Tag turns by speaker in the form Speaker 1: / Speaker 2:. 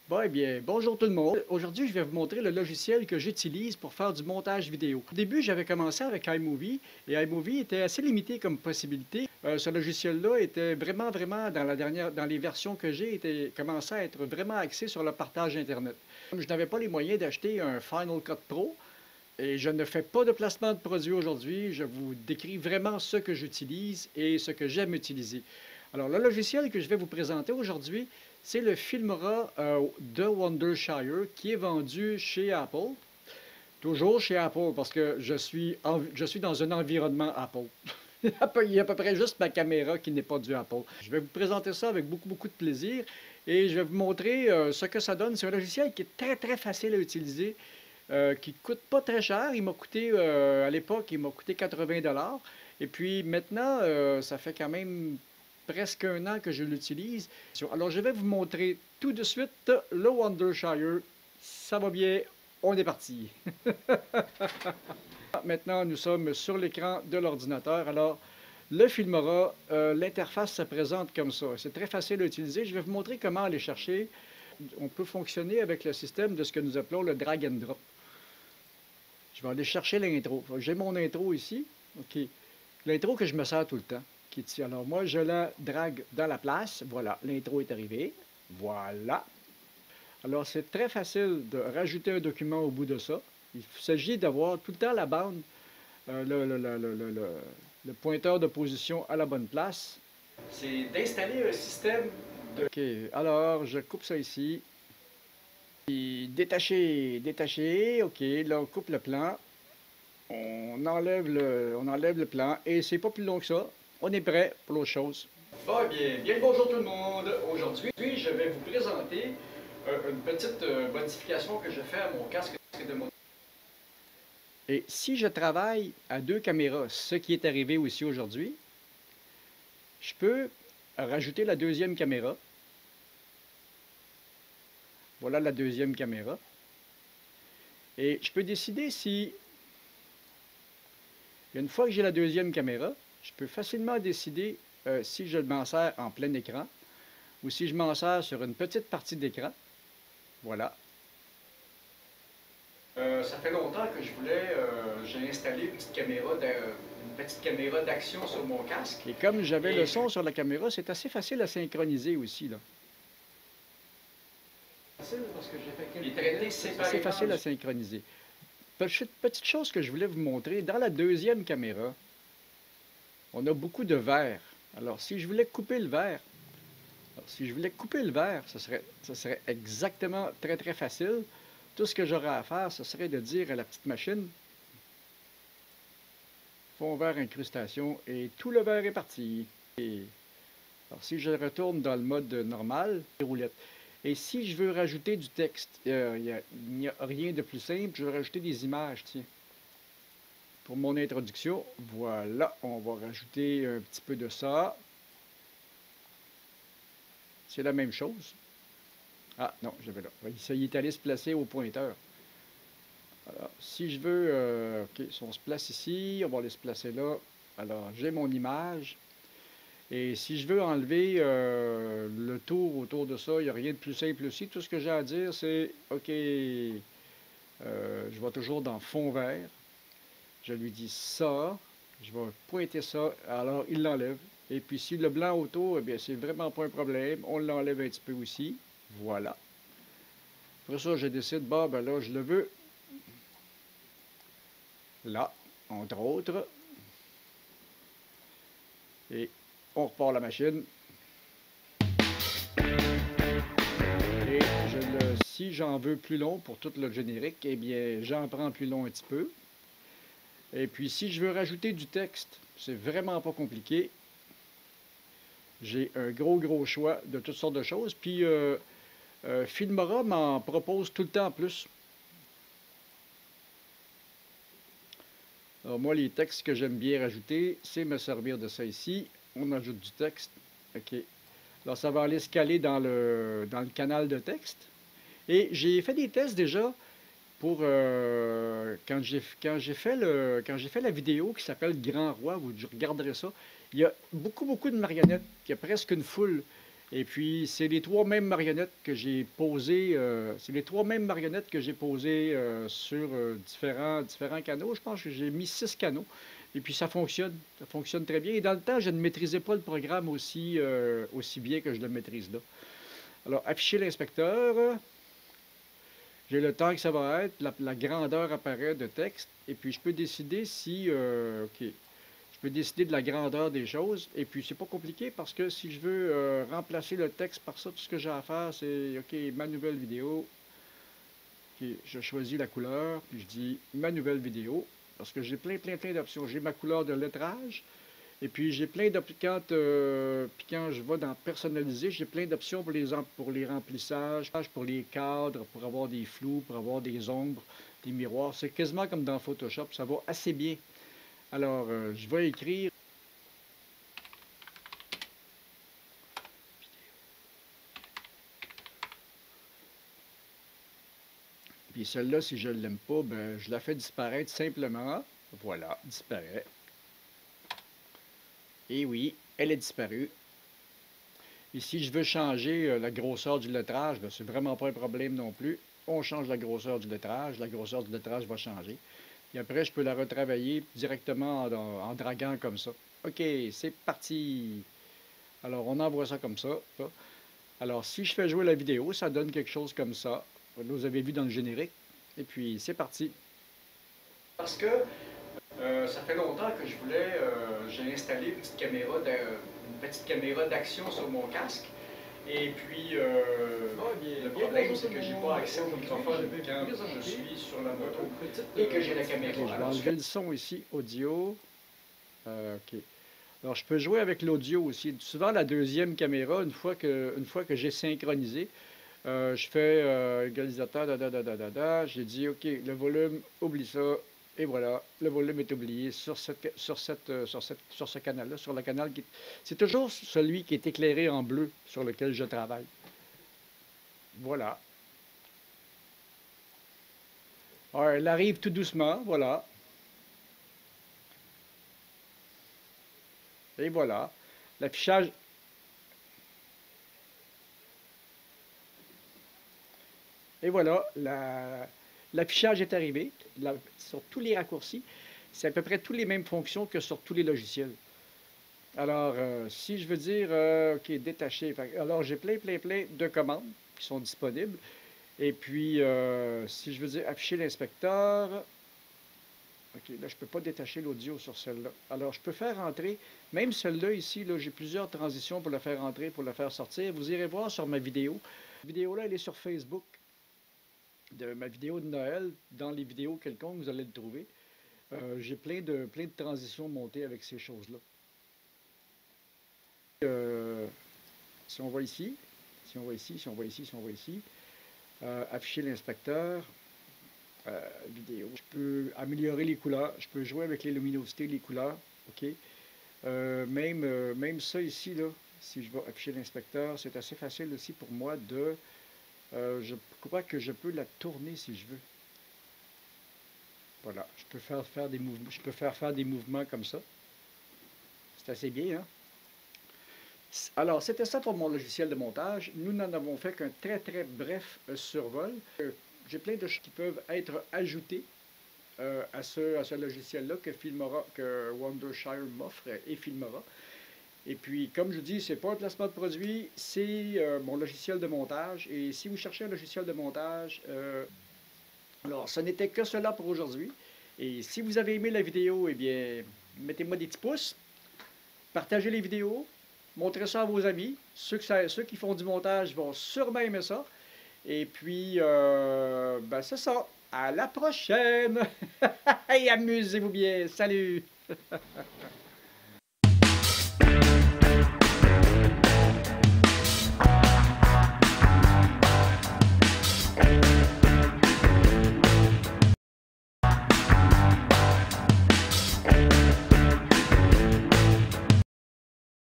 Speaker 1: Bon, eh bien, bonjour tout le monde. Aujourd'hui, je vais vous montrer le logiciel que j'utilise pour faire du montage vidéo. Au début, j'avais commencé avec iMovie et iMovie était assez limité comme possibilité. Ce logiciel-là était vraiment dans les versions que j'ai, était commençait à être vraiment axé sur le partage Internet. Comme je n'avais pas les moyens d'acheter un Final Cut Pro et je ne fais pas de placement de produit aujourd'hui, je vous décris vraiment ce que j'utilise et ce que j'aime utiliser. Alors, le logiciel que je vais vous présenter aujourd'hui, c'est le Filmora de Wondershire qui est vendu chez Apple. Toujours chez Apple parce que je suis dans un environnement Apple. Il y a à peu près juste ma caméra qui n'est pas du Apple. Je vais vous présenter ça avec beaucoup de plaisir et je vais vous montrer ce que ça donne. C'est un logiciel qui est très facile à utiliser, qui ne coûte pas très cher. Il m'a coûté, à l'époque, il m'a coûté 80 $. Et puis maintenant, ça fait quand même presque un an que je l'utilise. Alors, je vais vous montrer tout de suite le Wondershire. Ça va bien, on est parti. Maintenant, nous sommes sur l'écran de l'ordinateur. Alors, le Filmora, l'interface se présente comme ça. C'est très facile à utiliser. Je vais vous montrer comment aller chercher. On peut fonctionner avec le système de ce que nous appelons le drag and drop. Je vais aller chercher l'intro. J'ai mon intro ici. OK. L'intro que je me sers tout le temps, qui est ici. Alors, moi, je la drague dans la place. Voilà, l'intro est arrivée. Voilà. Alors, c'est très facile de rajouter un document au bout de ça. Il s'agit d'avoir tout le temps la bande, le pointeur de position à la bonne place. C'est d'installer un système de... OK, alors, je coupe ça ici. Puis, détacher, OK, là, on coupe le plan. On enlève le plan et c'est pas plus long que ça. On est prêt pour l'autre chose. Bien le bonjour tout le monde. Aujourd'hui, je vais vous présenter une petite modification que je fais à mon casque de moto. Et si je travaille à deux caméras, ce qui est arrivé aussi aujourd'hui, je peux rajouter la deuxième caméra. Voilà la deuxième caméra. Et je peux décider si... Une fois que j'ai la deuxième caméra, je peux facilement décider si je m'en sers en plein écran ou si je m'en sers sur une petite partie d'écran. Voilà. Ça fait longtemps que je voulais, j'ai installé une petite caméra d'action sur mon casque. Et comme j'avais le son sur la caméra, c'est assez facile à synchroniser aussi, là. Parce que j'ai fait c'est facile à synchroniser. Petite chose que je voulais vous montrer, dans la deuxième caméra, on a beaucoup de verre. Alors, si je voulais couper le verre, ça serait exactement très facile. Tout ce que j'aurais à faire, ce serait de dire à la petite machine, fond vert incrustation, et tout le verre est parti. Alors, si je retourne dans le mode normal, roulette. Et si je veux rajouter du texte, il n'y a rien de plus simple, je veux rajouter des images, tiens. Pour mon introduction, voilà, on va rajouter un petit peu de ça. C'est la même chose. Ah, non, j'avais là. Ça y est allé se placer au pointeur. Alors, si je veux... OK, si on se place ici, on va aller se placer là. Alors, j'ai mon image. Et si je veux enlever le tour autour de ça, il n'y a rien de plus simple aussi. Tout ce que j'ai à dire, c'est, OK, je vais toujours dans fond vert. Je lui dis ça. Je vais pointer ça. Alors, il l'enlève. Et puis, si le blanc autour, eh bien, c'est vraiment pas un problème. On l'enlève un petit peu aussi. Voilà. Après ça, je décide, ben là, je le veux là, entre autres. Et on repart la machine. Et si j'en veux plus long pour tout le générique, eh bien, j'en prends plus long un petit peu. Et puis, si je veux rajouter du texte, c'est vraiment pas compliqué. J'ai un gros choix de toutes sortes de choses. Puis, Filmora m'en propose tout le temps plus. Alors, moi, les textes que j'aime bien rajouter, c'est me servir de ça ici. On ajoute du texte. OK. Alors, ça va aller se caler dans le canal de texte. Et j'ai fait des tests déjà pour quand j'ai fait la vidéo qui s'appelle Grand Roi, vous regarderez ça. Il y a beaucoup de marionnettes. Il y a presque une foule. Et puis, c'est les trois mêmes marionnettes que j'ai posées, c'est les trois mêmes marionnettes que j'ai posées sur différents canaux. Je pense que j'ai mis 6 canaux. Et puis, ça fonctionne très bien. Et dans le temps, je ne maîtrisais pas le programme aussi bien que je le maîtrise là. Alors, afficher l'inspecteur, j'ai le temps que ça va être, la grandeur apparaît de texte, et puis je peux décider si, OK, je peux décider de la grandeur des choses, et puis c'est pas compliqué parce que si je veux remplacer le texte par ça, tout ce que j'ai à faire, c'est, OK, ma nouvelle vidéo, OK, je choisis la couleur, puis je dis ma nouvelle vidéo, parce que j'ai plein d'options. J'ai ma couleur de lettrage, et puis j'ai plein d'options, puis quand je vais dans personnaliser, j'ai plein d'options pour les remplissages, pour les cadres, pour avoir des flous, pour avoir des ombres, des miroirs. C'est quasiment comme dans Photoshop, ça va assez bien. Alors, je vais écrire. Puis celle-là, si je ne l'aime pas, ben, je la fais disparaître simplement. Voilà, disparaît. Et oui, elle est disparue. Et si je veux changer la grosseur du lettrage, ben, c'est vraiment pas un problème non plus. On change la grosseur du lettrage va changer. Et après, je peux la retravailler directement en draguant comme ça. OK, c'est parti. Alors, on envoie ça comme ça. Alors, si je fais jouer la vidéo, ça donne quelque chose comme ça. Vous avez vu dans le générique. Et puis, c'est parti. Parce que ça fait longtemps que je voulais, j'ai installé une petite caméra d'action sur mon casque. Et puis, le problème, c'est que j'ai pas accès au microphone quand je suis sur la moto et que j'ai la caméra. Okay, je vais enlever le son ici, audio. OK. Alors, je peux jouer avec l'audio aussi. Souvent, la deuxième caméra, une fois que j'ai synchronisé, je fais égalisateur, j'ai dit, OK, le volume, oublie ça. Et voilà, le volume est oublié sur ce canal-là, sur le canal qui... C'est toujours celui qui est éclairé en bleu sur lequel je travaille. Voilà. Alors, elle arrive tout doucement, voilà. Et voilà. L'affichage... Et voilà, l'affichage est arrivé sur tous les raccourcis. C'est à peu près toutes les mêmes fonctions que sur tous les logiciels. Alors, si je veux dire, OK, détacher, alors j'ai plein de commandes qui sont disponibles. Et puis, si je veux dire afficher l'inspecteur, OK, là, je ne peux pas détacher l'audio sur celle-là. Alors, je peux faire entrer, même celle-là ici, là, j'ai plusieurs transitions pour la faire entrer, pour la faire sortir. Vous irez voir sur ma vidéo. Cette vidéo-là, elle est sur Facebook. De ma vidéo de Noël, dans les vidéos quelconques, vous allez le trouver. J'ai plein de transitions montées avec ces choses-là. Si on va ici, afficher l'inspecteur, vidéo. Je peux améliorer les couleurs, je peux jouer avec les luminosités, les couleurs, OK? Même ça ici, là, si je vais afficher l'inspecteur, c'est assez facile aussi pour moi de... je crois que je peux la tourner si je veux. Voilà, je peux faire des mouvements, je peux faire des mouvements comme ça. C'est assez bien, hein? Alors, c'était ça pour mon logiciel de montage. Nous n'en avons fait qu'un très bref survol. J'ai plein de choses qui peuvent être ajoutées à ce logiciel-là que Wondershare m'offre et Filmora. Et puis, comme je dis, c'est pas un placement de produit, c'est mon logiciel de montage. Et si vous cherchez un logiciel de montage, alors, ce n'était que cela pour aujourd'hui. Et si vous avez aimé la vidéo, eh bien, mettez-moi des petits pouces, partagez les vidéos, montrez ça à vos amis. Ceux qui font du montage vont sûrement aimer ça. Et puis, ben c'est ça. À la prochaine! Et amusez-vous bien. Salut!